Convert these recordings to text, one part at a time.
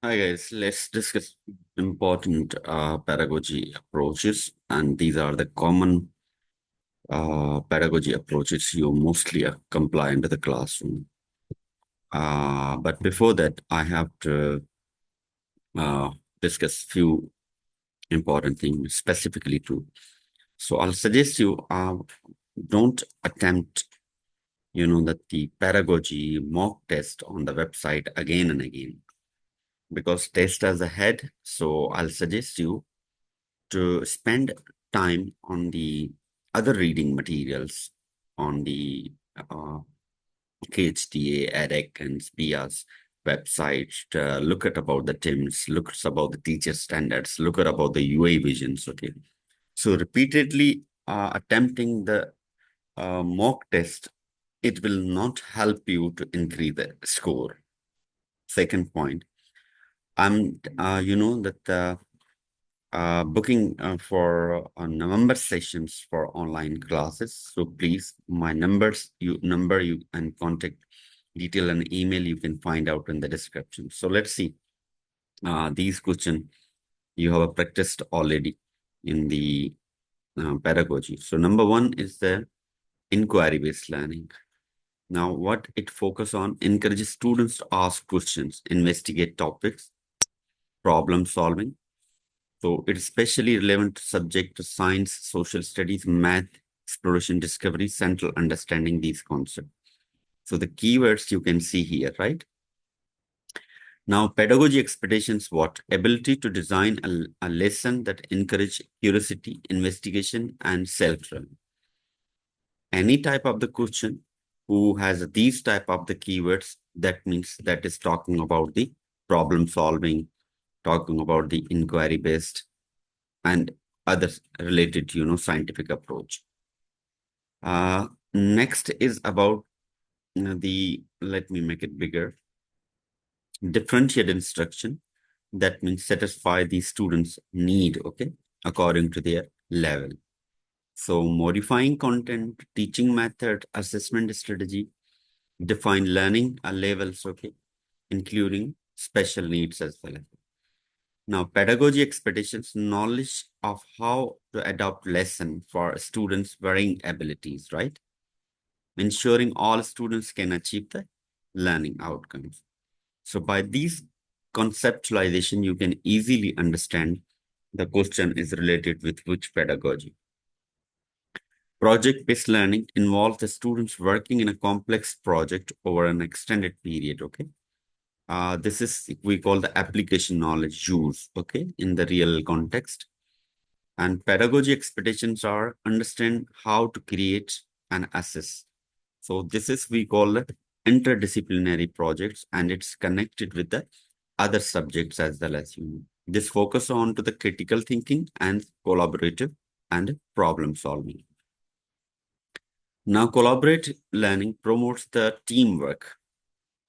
Hi guys, let's discuss important pedagogy approaches, and these are the common pedagogy approaches you mostly comply into the classroom. But before that, I have to uh, discuss few important things specifically too. So I'll suggest you don't attempt, that the pedagogy mock test on the website again and again because test as ahead. So I'll suggest you to spend time on the other reading materials on the KHTA, EDEC, and SPIA's websites. To look at about the TIMS, look at about the teacher standards, look at about the UA visions. Okay, so repeatedly attempting the mock test, it will not help you to increase the score. Second point, you know that booking for November sessions for online classes. So please, my number you and contact detail and email you can find out in the description. So let's see these questions you have practiced already in the pedagogy. So number one is the inquiry-based learning. Now, what it focus on encourages students to ask questions, investigate topics, problem solving. So it's especially relevant to subject to science, social studies, math, exploration, discovery, central understanding these concepts. So the keywords you can see here, right? Now, pedagogy expectations, what? Ability to design a lesson that encourage curiosity, investigation, and self-learning. Any type of the question who has these type of the keywords, that means that is talking about the problem solving, talking about the inquiry based, and others related to scientific approach. Next is about let me make it bigger, differentiated instruction. That means satisfy the students need, okay, according to their level. So modifying content, teaching method, assessment strategy, define learning levels, okay, including special needs as well. Now, pedagogy expectations, knowledge of how to adapt lesson for students' varying abilities, right? Ensuring all students can achieve the learning outcomes. So by these conceptualization, you can easily understand the question is related with which pedagogy. Project-based learning involves the students working in a complex project over an extended period, okay? This is, we call the application knowledge use, okay, in the real context. And pedagogy expectations are understand how to create and assess. So this is, we call it interdisciplinary projects, and it's connected with the other subjects as well as This focus on to the critical thinking and collaborative and problem solving. Now, collaborative learning promotes the teamwork.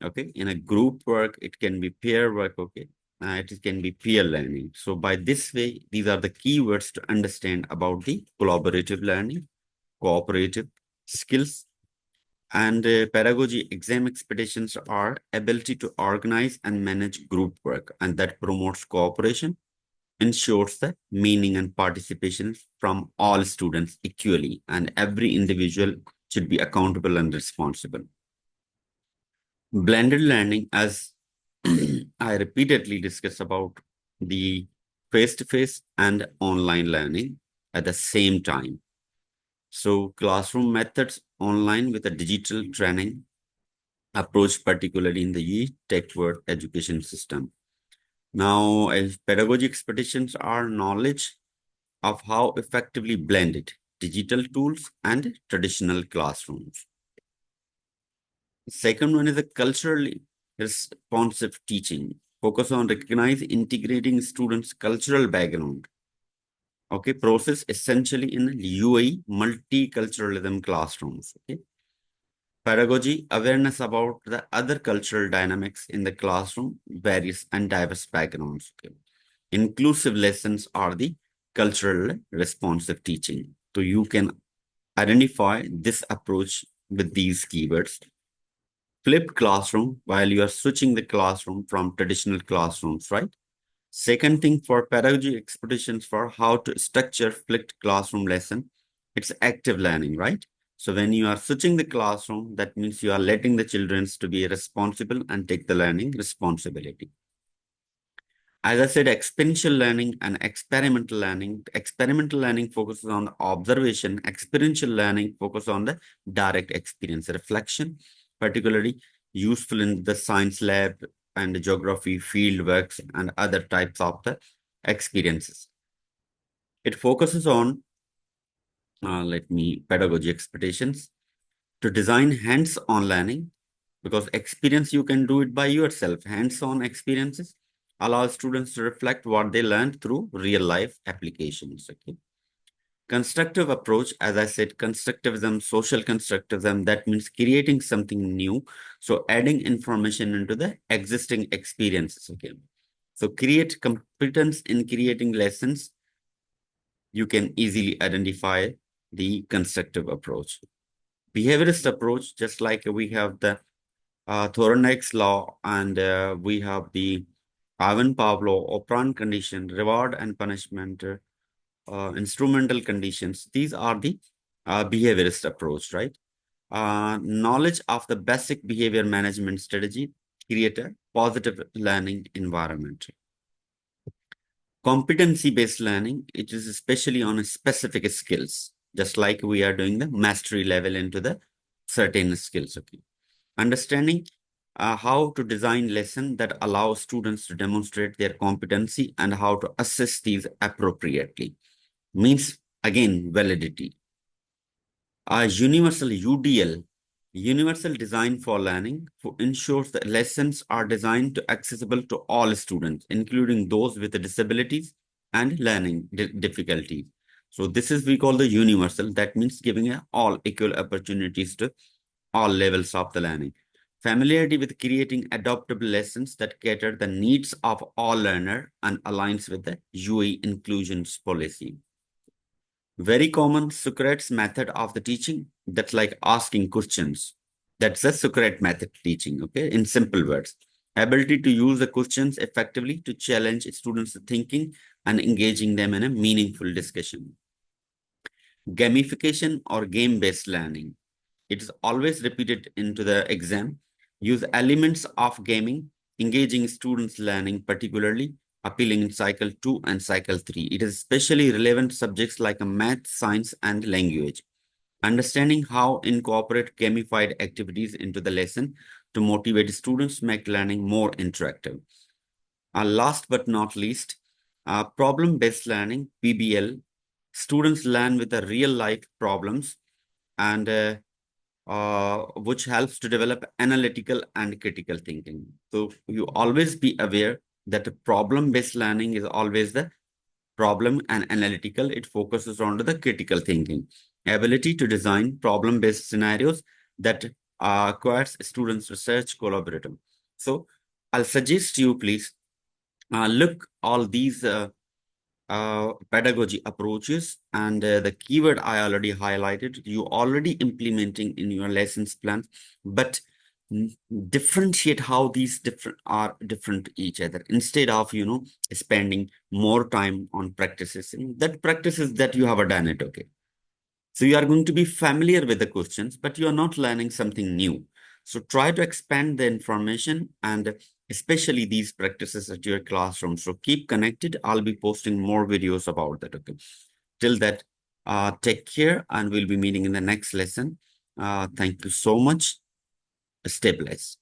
Okay, in a group work, it can be peer work. Okay, it can be peer learning. So by this way, these are the keywords to understand about the collaborative learning, cooperative skills, and pedagogy exam expectations are ability to organize and manage group work, and that promotes cooperation, ensures the meaning and participation from all students equally, and every individual should be accountable and responsible. Blended learning, as I repeatedly discuss about the face-to-face and online learning at the same time. So classroom methods online with a digital training approach, particularly in the tech-world education system. Now, as pedagogy expectations are knowledge of how effectively blended digital tools and traditional classrooms. Second one is a culturally responsive teaching. Focus on recognize integrating students' cultural background. Okay, process essentially in UAE multiculturalism classrooms. Okay. Pedagogy, awareness about the other cultural dynamics in the classroom, various and diverse backgrounds. Okay. Inclusive lessons are the cultural responsive teaching. So you can identify this approach with these keywords. flipped classroom while you are switching the classroom from traditional classrooms, right? Second thing for pedagogy expeditions for how to structure flipped classroom lesson, it's active learning, right? So when you are switching the classroom, that means you are letting the children to be responsible and take the learning responsibility. As I said, experiential learning and experimental learning. Experimental learning focuses on the observation. Experiential learning focuses on the direct experience, reflection, particularly useful in the science lab and geography, field works, and other types of the experiences. It focuses on, pedagogy expectations to design hands-on learning, because experience, you can do it by yourself. Hands-on experiences allow students to reflect what they learned through real-life applications. Okay. Constructive approach, as I said, constructivism, social constructivism, that means creating something new. So adding information into the existing experiences. Okay. So create competence in creating lessons. You can easily identify the constructive approach. Behaviorist approach, just like we have the Thorndike's law, and we have the Ivan Pavlov operant condition, reward and punishment, instrumental conditions. These are the behaviorist approach, right? Knowledge of the basic behavior management strategy, create a positive learning environment. Competency-based learning, it is especially on specific skills, just like we are doing the mastery level into the certain skills. Okay. Understanding how to design lesson that allows students to demonstrate their competency and how to assess these appropriately. Means, again, validity. A universal UDL, universal design for learning, ensures that lessons are designed to accessible to all students, including those with disabilities and learning difficulties. So this is we call the universal. That means giving all equal opportunities to all levels of the learning. Familiarity with creating adaptable lessons that cater the needs of all learner and aligns with the UE inclusions policy. Very common Socrates method of the teaching, that's like asking questions. That's the Socrates method teaching, okay, in simple words. Ability to use the questions effectively to challenge students' thinking and engaging them in a meaningful discussion. Gamification or game-based learning. It is always repeated into the exam. Use elements of gaming, engaging students' learning, particularly appealing in cycle 2 and cycle 3. It is especially relevant subjects like math, science, and language. Understanding how to incorporate gamified activities into the lesson to motivate students to make learning more interactive. Last but not least, problem-based learning, PBL. Students learn with the real-life problems and which helps to develop analytical and critical thinking. So you always be aware that problem-based learning is always the problem and analytical. It focuses on the critical thinking, ability to design problem-based scenarios that acquires students' research collaborative. So I'll suggest you please look all these pedagogy approaches, and the keyword I already highlighted, you already implementing in your lessons plans, but differentiate how these different each other, instead of spending more time on practices, and that practices that you have done it. Okay, so you are going to be familiar with the questions, but you are not learning something new. So try to expand the information and especially these practices at your classroom. So keep connected. I'll be posting more videos about that. Okay. Till that, take care, and we'll be meeting in the next lesson. Thank you so much. Stay blessed.